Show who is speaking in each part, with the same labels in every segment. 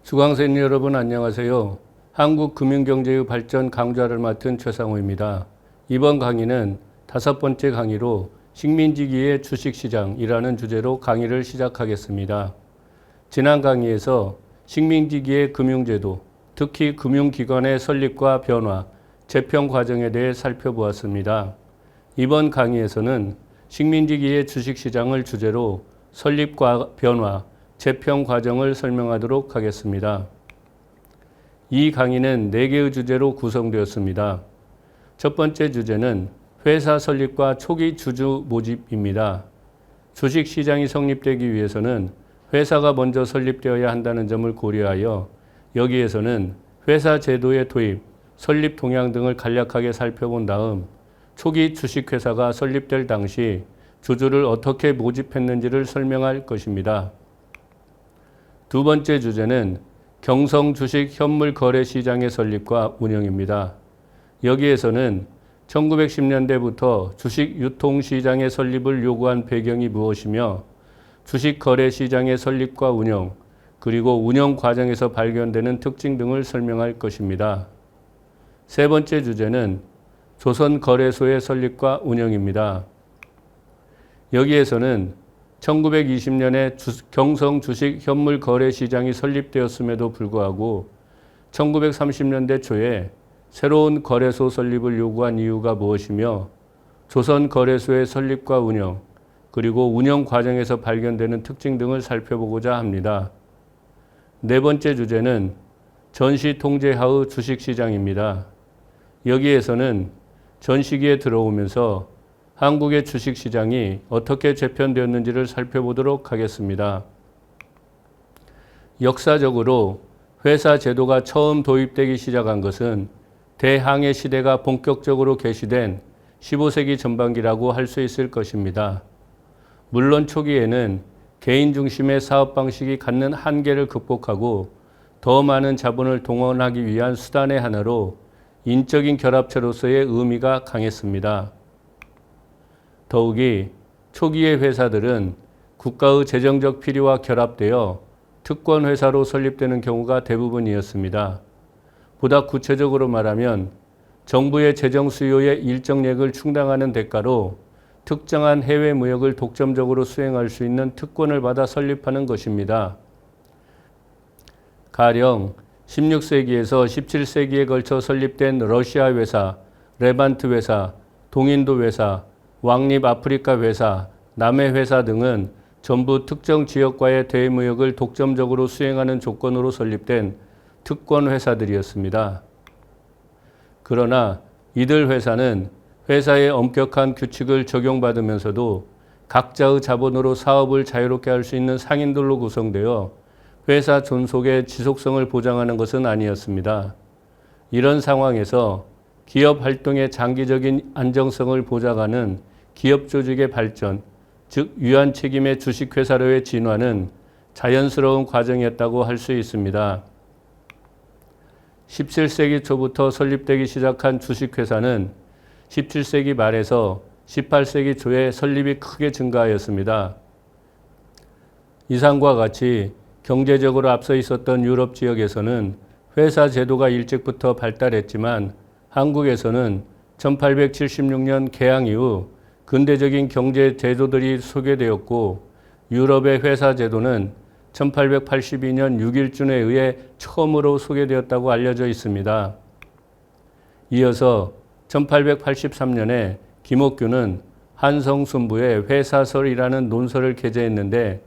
Speaker 1: 수강생 여러분 안녕하세요. 한국금융경제의 발전 강좌를 맡은 최상호입니다. 이번 강의는 5번째 강의로 식민지기의 주식시장이라는 주제로 강의를 시작하겠습니다. 지난 강의에서 식민지기의 금융제도, 특히 금융기관의 설립과 변화, 재평 과정에 대해 살펴보았습니다. 이번 강의에서는 식민지기의 주식시장을 주제로 설립과 변화, 재평 과정을 설명하도록 하겠습니다. 이 강의는 4개의 주제로 구성되었습니다. 첫 번째 주제는 회사 설립과 초기 주주 모집입니다. 주식시장이 성립되기 위해서는 회사가 먼저 설립되어야 한다는 점을 고려하여 여기에서는 회사 제도의 도입, 설립 동향 등을 간략하게 살펴본 다음 초기 주식회사가 설립될 당시 주주를 어떻게 모집했는지를 설명할 것입니다. 두 번째 주제는 경성 주식 현물 거래 시장의 설립과 운영입니다. 여기에서는 1910년대부터 주식 유통 시장의 설립을 요구한 배경이 무엇이며 주식 거래 시장의 설립과 운영, 그리고 운영 과정에서 발견되는 특징 등을 설명할 것입니다. 세 번째 주제는 조선 거래소의 설립과 운영입니다. 여기에서는 1920년에 경성 주식 현물 거래 시장이 설립되었음에도 불구하고 1930년대 초에 새로운 거래소 설립을 요구한 이유가 무엇이며 조선 거래소의 설립과 운영, 그리고 운영 과정에서 발견되는 특징 등을 살펴보고자 합니다. 네 번째 주제는 전시 통제하의 주식시장입니다. 여기에서는 전시기에 들어오면서 한국의 주식시장이 어떻게 재편되었는지를 살펴보도록 하겠습니다. 역사적으로 회사 제도가 처음 도입되기 시작한 것은 대항해 시대가 본격적으로 개시된 15세기 전반기라고 할 수 있을 것입니다. 물론 초기에는 개인 중심의 사업 방식이 갖는 한계를 극복하고 더 많은 자본을 동원하기 위한 수단의 하나로 인적인 결합체로서의 의미가 강했습니다. 더욱이 초기의 회사들은 국가의 재정적 필요와 결합되어 특권 회사로 설립되는 경우가 대부분이었습니다. 보다 구체적으로 말하면 정부의 재정 수요의 일정액을 충당하는 대가로 특정한 해외 무역을 독점적으로 수행할 수 있는 특권을 받아 설립하는 것입니다. 가령 16세기에서 17세기에 걸쳐 설립된 러시아 회사, 레반트 회사, 동인도 회사, 왕립 아프리카 회사, 남해 회사 등은 전부 특정 지역과의 대무역을 독점적으로 수행하는 조건으로 설립된 특권 회사들이었습니다. 그러나 이들 회사는 회사의 엄격한 규칙을 적용받으면서도 각자의 자본으로 사업을 자유롭게 할 수 있는 상인들로 구성되어 회사 존속의 지속성을 보장하는 것은 아니었습니다. 이런 상황에서 기업 활동의 장기적인 안정성을 보장하는 기업 조직의 발전, 즉 유한 책임의 주식회사로의 진화는 자연스러운 과정이었다고 할 수 있습니다. 17세기 초부터 설립되기 시작한 주식회사는 17세기 말에서 18세기 초에 설립이 크게 증가하였습니다. 이상과 같이 경제적으로 앞서 있었던 유럽 지역에서는 회사 제도가 일찍부터 발달했지만 한국에서는 1876년 개항 이후 근대적인 경제 제도들이 소개되었고 유럽의 회사 제도는 1882년 6.1준에 의해 처음으로 소개되었다고 알려져 있습니다. 이어서 1883년에 김옥규는 한성순부의 회사설이라는 논설을 게재했는데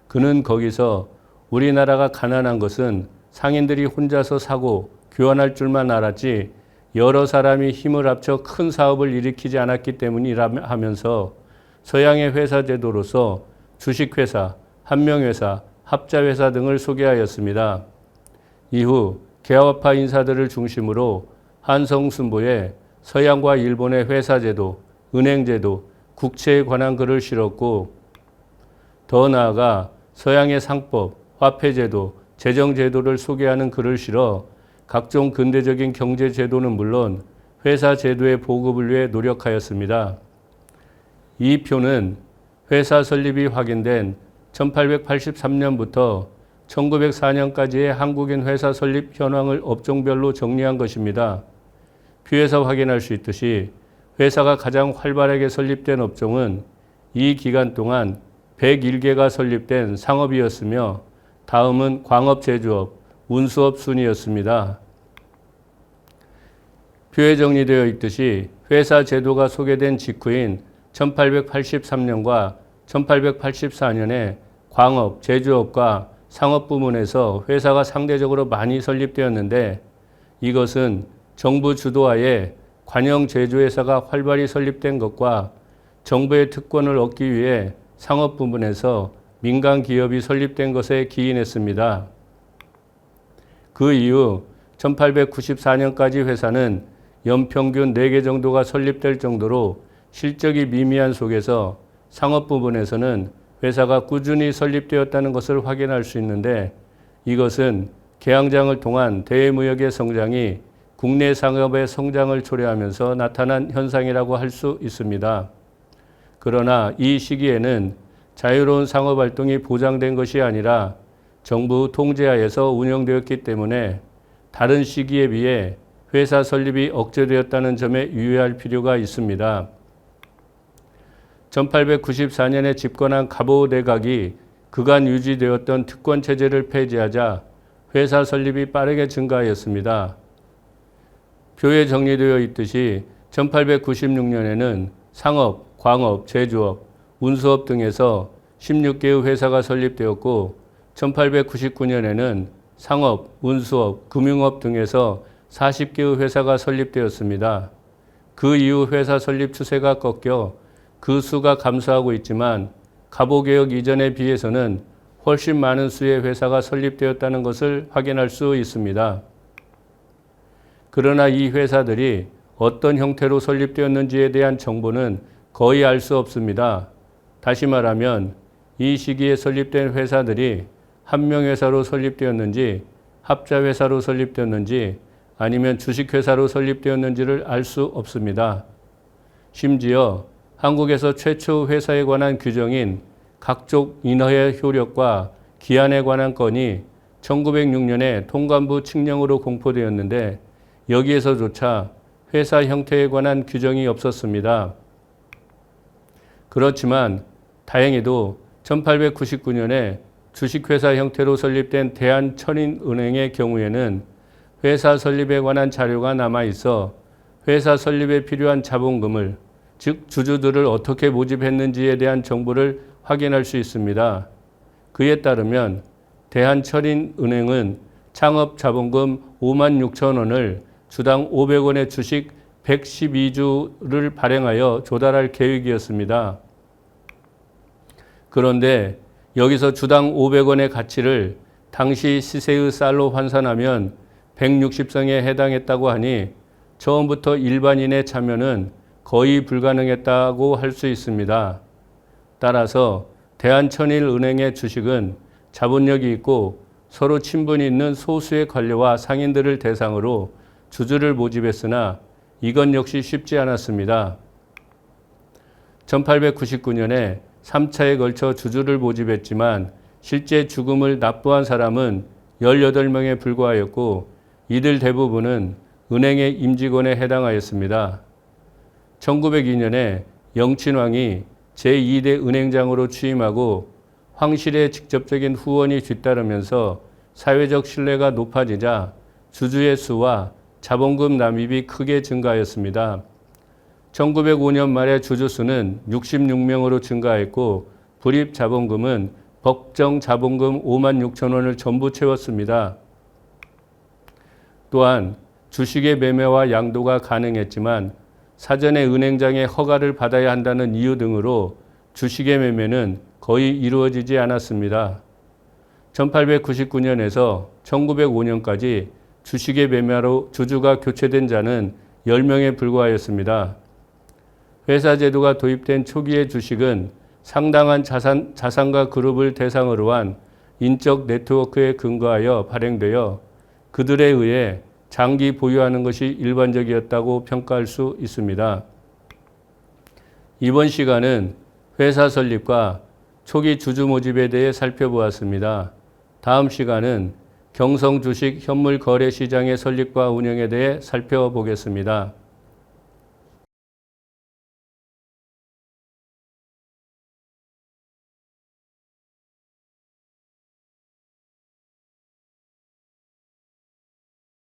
Speaker 1: 그는 거기서 우리나라가 가난한 것은 상인들이 혼자서 사고 교환할 줄만 알았지 여러 사람이 힘을 합쳐 큰 사업을 일으키지 않았기 때문이라 하면서 서양의 회사 제도로서 주식회사, 한명회사, 합자회사 등을 소개하였습니다. 이후 개화파 인사들을 중심으로 한성순보의 서양과 일본의 회사 제도, 은행 제도, 국채에 관한 글을 실었고 더 나아가 서양의 상법, 화폐 제도, 재정 제도를 소개하는 글을 실어 각종 근대적인 경제 제도는 물론 회사 제도의 보급을 위해 노력하였습니다. 이 표는 회사 설립이 확인된 1883년부터 1904년까지의 한국인 회사 설립 현황을 업종별로 정리한 것입니다. 표에서 확인할 수 있듯이 회사가 가장 활발하게 설립된 업종은 이 기간 동안 101개가 설립된 상업이었으며 다음은 광업, 제조업, 운수업 순이었습니다. 표에 정리되어 있듯이 회사 제도가 소개된 직후인 1883년과 1884년에 광업, 제조업과 상업 부문에서 회사가 상대적으로 많이 설립되었는데 이것은 정부 주도하에 관영 제조회사가 활발히 설립된 것과 정부의 특권을 얻기 위해 상업 부문에서 민간 기업이 설립된 것에 기인했습니다. 그 이후 1894년까지 회사는 연평균 4개 정도가 설립될 정도로 실적이 미미한 속에서 상업 부문에서는 회사가 꾸준히 설립되었다는 것을 확인할 수 있는데 이것은 개항장을 통한 대외무역의 성장이 국내 상업의 성장을 초래하면서 나타난 현상이라고 할 수 있습니다. 그러나 이 시기에는 자유로운 상업활동이 보장된 것이 아니라 정부 통제하에서 운영되었기 때문에 다른 시기에 비해 회사 설립이 억제되었다는 점에 유의할 필요가 있습니다. 1894년에 집권한 가보 내각이 그간 유지되었던 특권체제를 폐지하자 회사 설립이 빠르게 증가하였습니다. 표에 정리되어 있듯이 1896년에는 상업, 광업, 제조업, 운수업 등에서 16개의 회사가 설립되었고 1899년에는 상업, 운수업, 금융업 등에서 40개의 회사가 설립되었습니다. 그 이후 회사 설립 추세가 꺾여 그 수가 감소하고 있지만 가보개혁 이전에 비해서는 훨씬 많은 수의 회사가 설립되었다는 것을 확인할 수 있습니다. 그러나 이 회사들이 어떤 형태로 설립되었는지에 대한 정보는 거의 알 수 없습니다. 다시 말하면 이 시기에 설립된 회사들이 한명회사로 설립되었는지 합자회사로 설립되었는지 아니면 주식회사로 설립되었는지를 알 수 없습니다. 심지어 한국에서 최초 회사에 관한 규정인 각종 인허의 효력과 기한에 관한 건이 1906년에 통관부 칙령으로 공포되었는데 여기에서조차 회사 형태에 관한 규정이 없었습니다. 그렇지만 다행히도 1899년에 주식회사 형태로 설립된 대한천인은행의 경우에는 회사 설립에 관한 자료가 남아있어 회사 설립에 필요한 자본금을 즉 주주들을 어떻게 모집했는지에 대한 정보를 확인할 수 있습니다. 그에 따르면 대한천인은행은 창업 자본금 56,000원을 주당 500원의 주식 112주를 발행하여 조달할 계획이었습니다. 그런데 여기서 주당 500원의 가치를 당시 시세의 쌀로 환산하면 160성에 해당했다고 하니 처음부터 일반인의 참여는 거의 불가능했다고 할 수 있습니다. 따라서 대한천일은행의 주식은 자본력이 있고 서로 친분이 있는 소수의 관료와 상인들을 대상으로 주주를 모집했으나 이건 역시 쉽지 않았습니다. 1899년에 3차에 걸쳐 주주를 모집했지만 실제 죽음을 납부한 사람은 18명에 불과하였고 이들 대부분은 은행의 임직원에 해당하였습니다. 1902년에 영친왕이 제2대 은행장으로 취임하고 황실의 직접적인 후원이 뒤따르면서 사회적 신뢰가 높아지자 주주의 수와 자본금 납입이 크게 증가하였습니다. 1905년 말에 주주 수는 66명으로 증가했고 불입 자본금은 법정 자본금 56,000원을 전부 채웠습니다. 또한 주식의 매매와 양도가 가능했지만 사전에 은행장의 허가를 받아야 한다는 이유 등으로 주식의 매매는 거의 이루어지지 않았습니다. 1899년에서 1905년까지 주식의 매매로 주주가 교체된 자는 10명에 불과하였습니다. 회사 제도가 도입된 초기의 주식은 상당한 자산가 그룹을 대상으로 한 인적 네트워크에 근거하여 발행되어 그들에 의해 장기 보유하는 것이 일반적이었다고 평가할 수 있습니다. 이번 시간은 회사 설립과 초기 주주 모집에 대해 살펴보았습니다. 다음 시간은 경성 주식 현물 거래 시장의 설립과 운영에 대해 살펴보겠습니다.